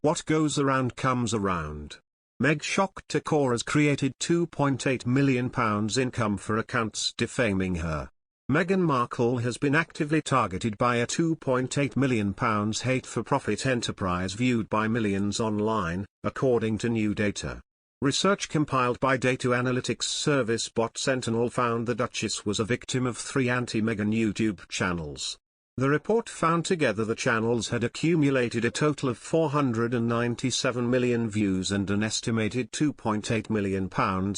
What goes around comes around. Meg shocked to core has created £2.8 million income for accounts defaming her. Meghan Markle has been actively targeted by a £2.8 million hate-for-profit enterprise viewed by millions online, according to new data. Research compiled by data analytics service Bot Sentinel found the Duchess was a victim of 3 anti-Meghan YouTube channels. The report found together the channels had accumulated a total of 497 million views and an estimated £2.8 million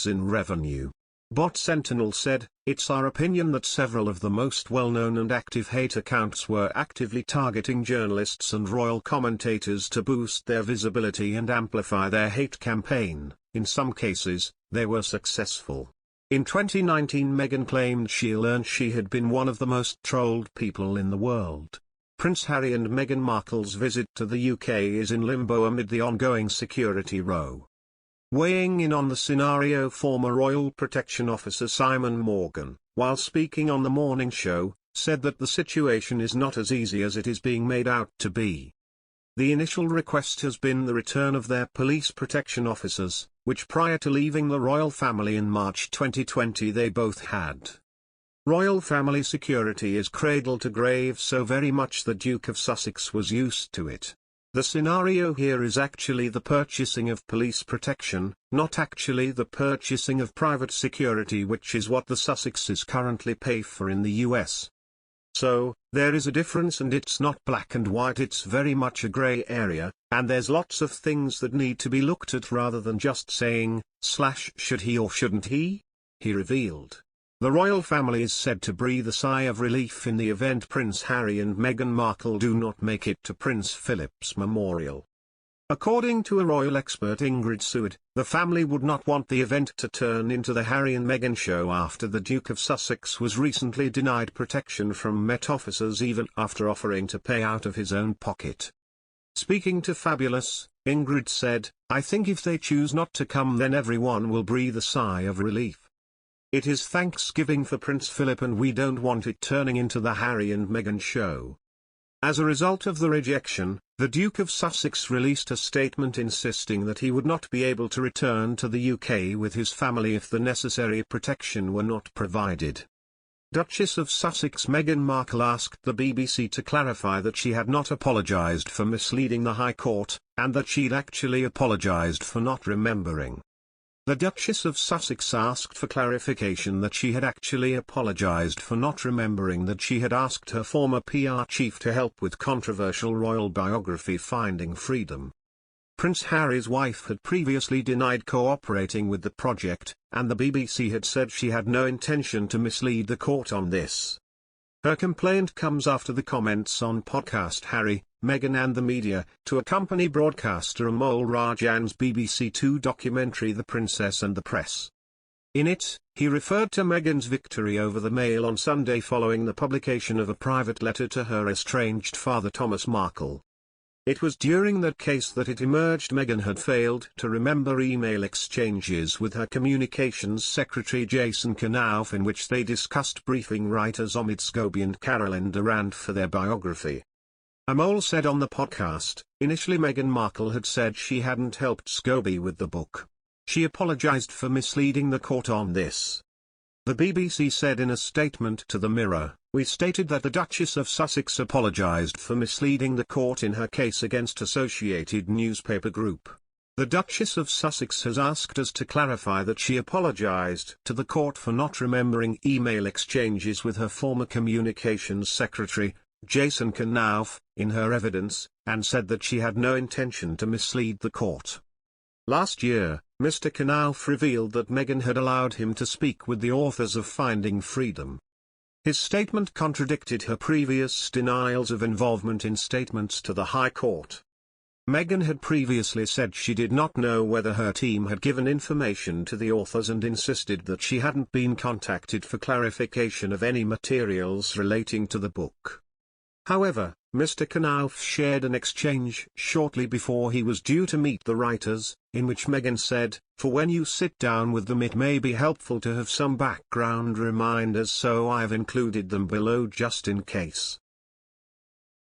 in revenue. Bot Sentinel said, "It's our opinion that several of the most well-known and active hate accounts were actively targeting journalists and royal commentators to boost their visibility and amplify their hate campaign. In some cases, they were successful." In 2019, Meghan claimed she learned she had been one of the most trolled people in the world. Prince Harry and Meghan Markle's visit to the UK is in limbo amid the ongoing security row. Weighing in on the scenario, former Royal Protection Officer Simon Morgan, while speaking on The Morning Show, said that the situation is not as easy as it is being made out to be. The initial request has been the return of their police protection officers, which prior to leaving the royal family in March 2020 they both had. Royal family security is cradle to grave, so very much the Duke of Sussex was used to it. The scenario here is actually the purchasing of police protection, not actually the purchasing of private security, which is what the Sussexes currently pay for in the US. So, there is a difference, and it's not black and white, it's very much a grey area, and there's lots of things that need to be looked at rather than just saying, should he or shouldn't he? He revealed. The royal family is said to breathe a sigh of relief in the event Prince Harry and Meghan Markle do not make it to Prince Philip's memorial. According to a royal expert, Ingrid Seward, the family would not want the event to turn into the Harry and Meghan show after the Duke of Sussex was recently denied protection from Met officers even after offering to pay out of his own pocket. Speaking to Fabulous, Ingrid said, "I think if they choose not to come, then everyone will breathe a sigh of relief. It is Thanksgiving for Prince Philip and we don't want it turning into the Harry and Meghan show." As a result of the rejection, the Duke of Sussex released a statement insisting that he would not be able to return to the UK with his family if the necessary protection were not provided. Duchess of Sussex Meghan Markle asked the BBC to clarify that she had not apologised for misleading the High Court, and that she'd actually apologised for not remembering. The Duchess of Sussex asked for clarification that she had actually apologised for not remembering that she had asked her former PR chief to help with controversial royal biography Finding Freedom. Prince Harry's wife had previously denied cooperating with the project, and the BBC had said she had no intention to mislead the court on this. Her complaint comes after the comments on podcast Harry, Meghan and the Media, to accompany broadcaster Amol Rajan's BBC Two documentary The Princess and the Press. In it, he referred to Meghan's victory over the Mail on Sunday following the publication of a private letter to her estranged father Thomas Markle. It was during that case that it emerged Meghan had failed to remember email exchanges with her communications secretary Jason Knauf in which they discussed briefing writers Omid Scobie and Caroline Durand for their biography. Amol said on the podcast, initially Meghan Markle had said she hadn't helped Scobie with the book. She apologised for misleading the court on this. The BBC said in a statement to the Mirror, "We stated that the Duchess of Sussex apologised for misleading the court in her case against Associated Newspaper Group. The Duchess of Sussex has asked us to clarify that she apologised to the court for not remembering email exchanges with her former communications secretary, Jason Knauf, in her evidence, and said that she had no intention to mislead the court." Last year, Mr. Knauf revealed that Meghan had allowed him to speak with the authors of Finding Freedom. His statement contradicted her previous denials of involvement in statements to the High Court. Meghan had previously said she did not know whether her team had given information to the authors and insisted that she hadn't been contacted for clarification of any materials relating to the book. However, Mr. Knauf shared an exchange shortly before he was due to meet the writers, in which Meghan said, "For when you sit down with them it may be helpful to have some background reminders, so I've included them below just in case."